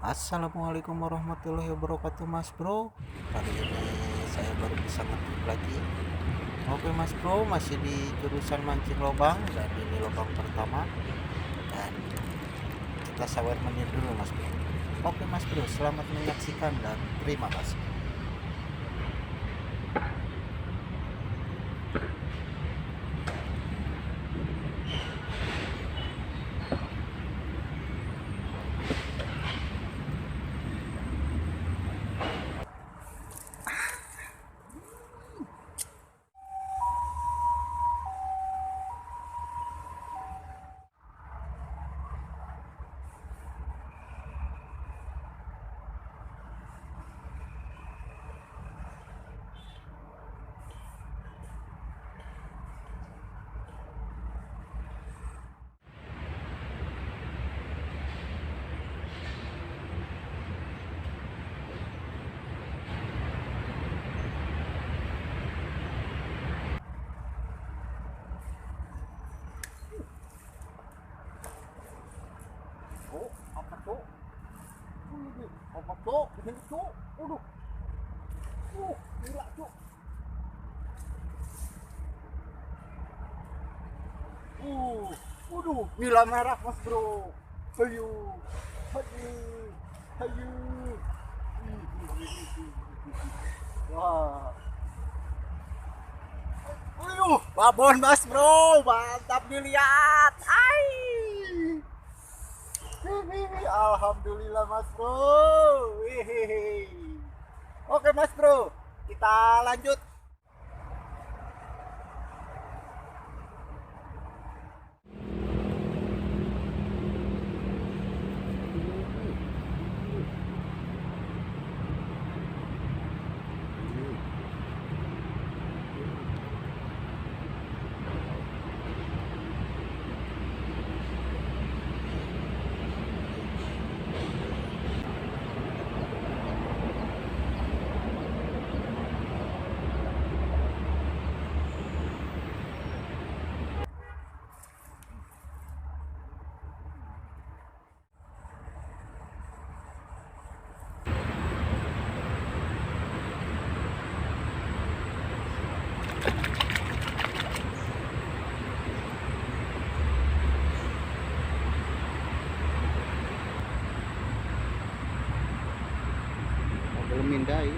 Assalamualaikum warahmatullahi wabarakatuh Mas Bro. Kali ini saya baru bisa ngetik lagi. Oke Mas Bro, masih di jurusan mancing lubang dan ini lubang pertama. Dan kita sawer menit dulu Mas Bro. Oke Mas Bro, selamat menyaksikan dan terima kasih. Oh, apa tuh? Ini apa tuh? Ini tuh. Waduh. Gila tuh. Waduh, nila merah Mas Bro. Hayu. Hayu. Hayu. Wah. Babon Mas Bro, mantap dilihat. Hai. Alhamdulillah Mas Bro. Hihihi. Oke Mas Bro, kita lanjut. Belum mindai.